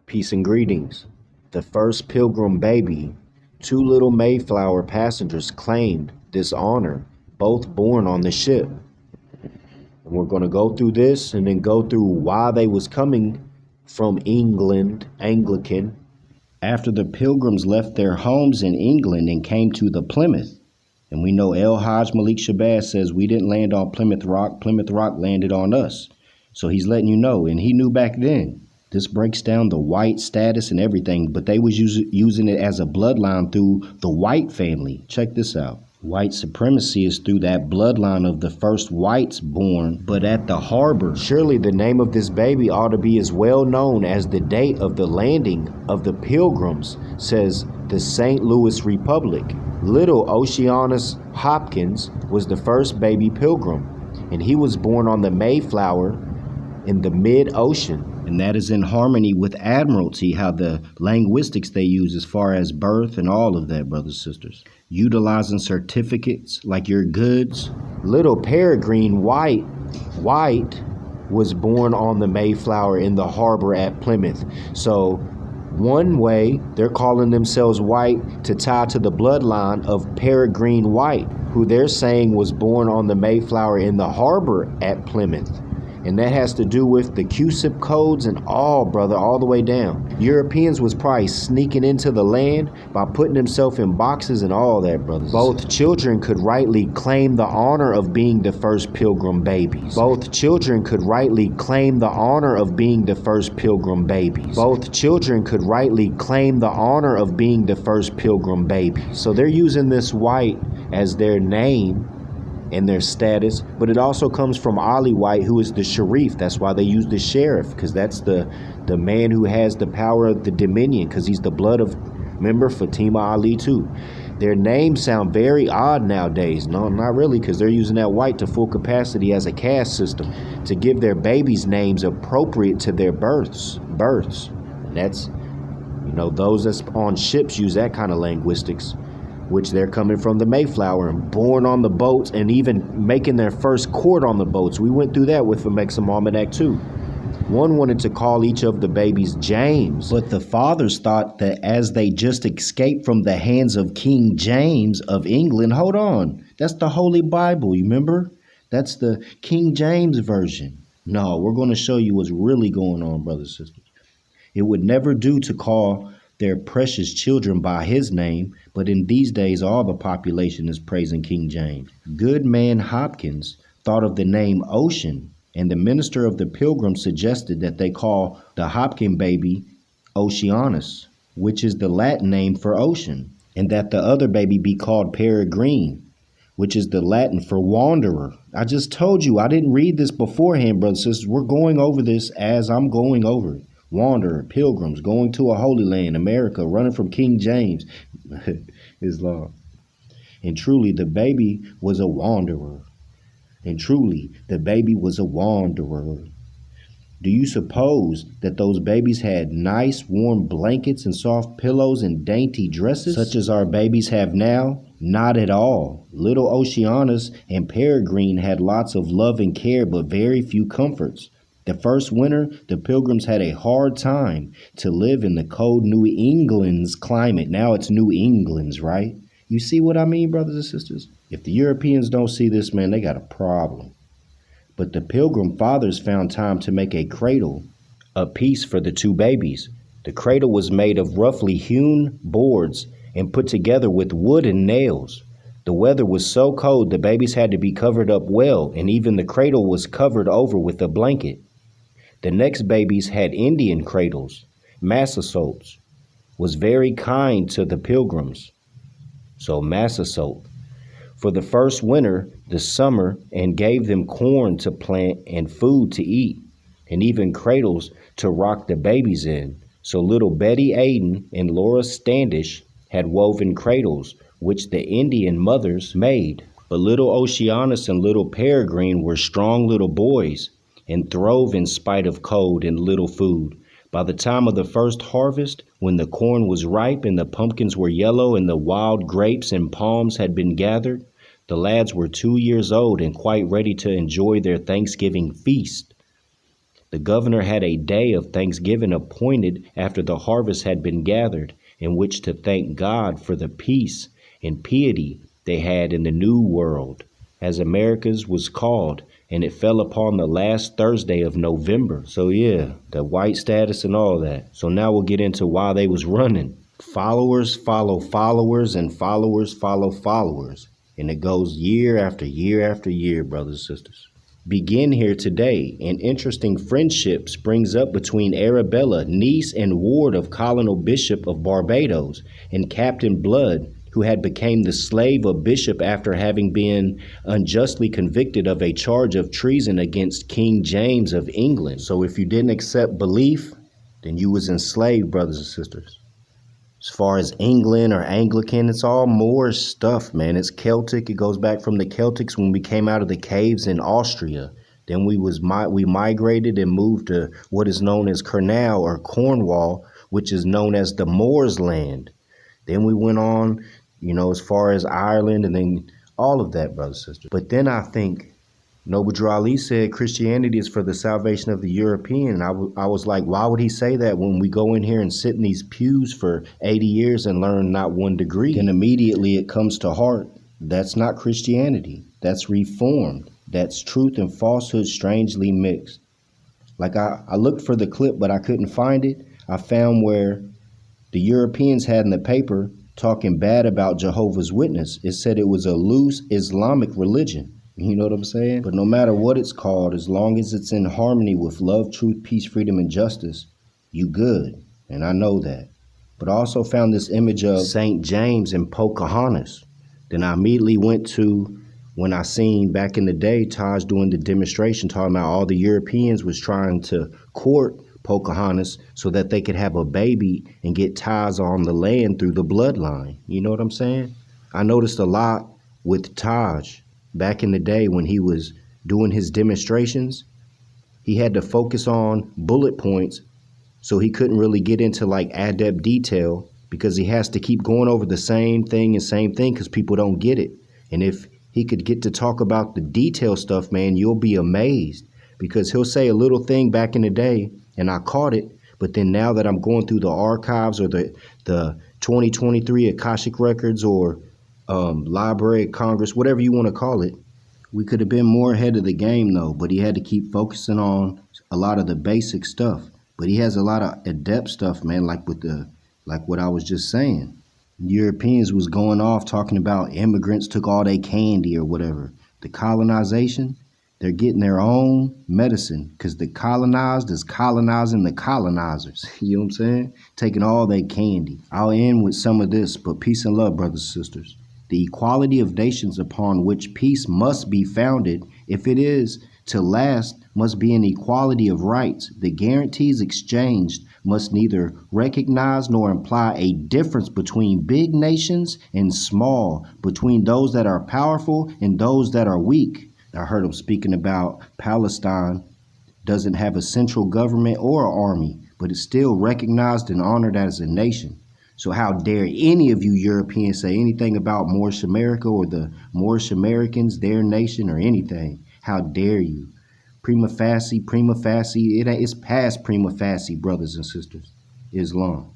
Peace and greetings. The first Pilgrim baby, two little Mayflower passengers claimed this honor, both born on the ship. And we're going to go through this and then go through why they was coming from England, Anglican. After the Pilgrims left their homes in England and came to the Plymouth. And we know Hajj Malik Shabazz says we didn't land on Plymouth Rock landed on us. So he's letting you know, and he knew back then. This breaks down the white status and everything, but they was using it as a bloodline through the white family. Check this out. White supremacy is through that bloodline of the first whites born, but at the harbor. Surely the name of this baby ought to be as well known as the date of the landing of the Pilgrims, says the St. Louis Republic. Little Oceanus Hopkins was the first baby pilgrim, and he was born on the Mayflower in the mid-ocean. And that is in harmony with Admiralty, how the linguistics they use as far as birth and all of that, brothers and sisters. Utilizing certificates like your goods. Little Peregrine White was born on the Mayflower in the harbor at Plymouth. So one way they're calling themselves white to tie to the bloodline of Peregrine White, who they're saying was born on the Mayflower in the harbor at Plymouth. And that has to do with the QSIP codes and all, brother, all the way down. Europeans was probably sneaking into the land by putting themselves in boxes and all that, brothers. Both children could rightly claim the honor of being the first Pilgrim babies. Both children could rightly claim the honor of being the first Pilgrim babies. Both children could rightly claim the honor of being the first Pilgrim babies. So they're using this white as their name and their status, but it also comes from Alaouite, who is the sharif. That's why they use the sheriff, because that's the man who has the power of the dominion, because he's the blood of, remember, Fatima Ali too. Their names sound very odd nowadays. No, not really, because they're using that white to full capacity as a caste system to give their babies names appropriate to their births. And that's, you know, those that's on ships use that kind of linguistics, which they're coming from the Mayflower and born on the boats and even making their first court on the boats. We went through that with the Mexican Almanac too. One wanted to call each of the babies James. But the fathers thought that as they just escaped from the hands of King James of England, hold on, that's the Holy Bible, you remember? That's the King James version. No, we're going to show you what's really going on, brothers and sisters. It would never do to call their precious children by his name, but in these days all the population is praising King James. Good man Hopkins thought of the name Ocean, and the minister of the Pilgrims suggested that they call the Hopkins baby Oceanus, which is the Latin name for ocean, and that the other baby be called Peregrine, which is the Latin for wanderer. I just told you, I didn't read this beforehand, brothers and sisters. We're going over this as I'm going over it. Wanderer, pilgrims, going to a holy land, America, running from King James, Islam. And truly, the baby was a wanderer. And truly, the baby was a wanderer. Do you suppose that those babies had nice, warm blankets and soft pillows and dainty dresses, such as our babies have now? Not at all. Little Oceanus and Peregrine had lots of love and care, but very few comforts. The first winter, the Pilgrims had a hard time to live in the cold New England's climate. Now it's New England's, right? You see what I mean, brothers and sisters? If the Europeans don't see this, man, they got a problem. But the Pilgrim fathers found time to make a cradle, a piece for the two babies. The cradle was made of roughly hewn boards and put together with wood and nails. The weather was so cold the babies had to be covered up well, and even the cradle was covered over with a blanket. The next babies had Indian cradles. Massasoit was very kind to the Pilgrims. So Massasoit for the first winter, the summer, and gave them corn to plant and food to eat, and even cradles to rock the babies in. So little Betty Aden and Laura Standish had woven cradles, which the Indian mothers made. But little Oceanus and little Peregrine were strong little boys, and throve in spite of cold and little food. By the time of the first harvest, when the corn was ripe and the pumpkins were yellow and the wild grapes and palms had been gathered, the lads were 2 years old and quite ready to enjoy their Thanksgiving feast. The governor had a day of thanksgiving appointed after the harvest had been gathered, in which to thank God for the peace and piety they had in the New World, as America's was called, and it fell upon the last Thursday of November. So yeah, the white status and all that. So now we'll get into why they was running. Followers follow followers, and followers follow followers. And it goes year after year after year, brothers and sisters. Begin here today. An interesting friendship springs up between Arabella, niece and ward of Colonel Bishop of Barbados, and Captain Blood, who had become the slave of Bishop after having been unjustly convicted of a charge of treason against King James of England. So if you didn't accept belief, then you was enslaved, brothers and sisters. As far as England or Anglican, it's all Moorish stuff, man. It's Celtic. It goes back from the Celtics when we came out of the caves in Austria. Then we migrated and moved to what is known as Cornwall or Cornwall, which is known as the Moors' land. Then we went on, as far as Ireland, and then all of that, brothers and sisters. But then I think Noble Ali said Christianity is for the salvation of the European. And I was like, why would he say that when we go in here and sit in these pews for 80 years and learn not one degree? Then immediately it comes to heart. That's not Christianity. That's reformed. That's truth and falsehood strangely mixed. Like I looked for the clip, but I couldn't find it. I found where the Europeans had in the paper talking bad about Jehovah's Witness. It said it was a loose Islamic religion. You know what I'm saying? But no matter what it's called, as long as it's in harmony with love, truth, peace, freedom, and justice, you good. And I know that. But I also found this image of St. James and Pocahontas. Then I immediately went to when I seen back in the day Taj doing the demonstration talking about all the Europeans was trying to court Pocahontas so that they could have a baby and get ties on the land through the bloodline. You know what I'm saying? I noticed a lot with Taj. Back in the day when he was doing his demonstrations, he had to focus on bullet points, so he couldn't really get into like adept detail because he has to keep going over the same thing because people don't get it. And if he could get to talk about the detail stuff, man, you'll be amazed, because he'll say a little thing back in the day and I caught it. But then now that I'm going through the archives or the 2023 Akashic Records or Library of Congress, whatever you want to call it, we could have been more ahead of the game though. But he had to keep focusing on a lot of the basic stuff. But he has a lot of adept stuff, man, like what I was just saying. Europeans was going off talking about immigrants took all their candy or whatever. The colonization, they're getting their own medicine because the colonized is colonizing the colonizers. You know what I'm saying? Taking all their candy. I'll end with some of this, but peace and love, brothers and sisters. The equality of nations upon which peace must be founded, if it is to last, must be an equality of rights. The guarantees exchanged must neither recognize nor imply a difference between big nations and small, between those that are powerful and those that are weak. I heard him speaking about Palestine doesn't have a central government or an army, but it's still recognized and honored as a nation. So how dare any of you Europeans say anything about Moorish America or the Moorish Americans, their nation, or anything? How dare you? Prima facie, it's past prima facie, brothers and sisters. Islam.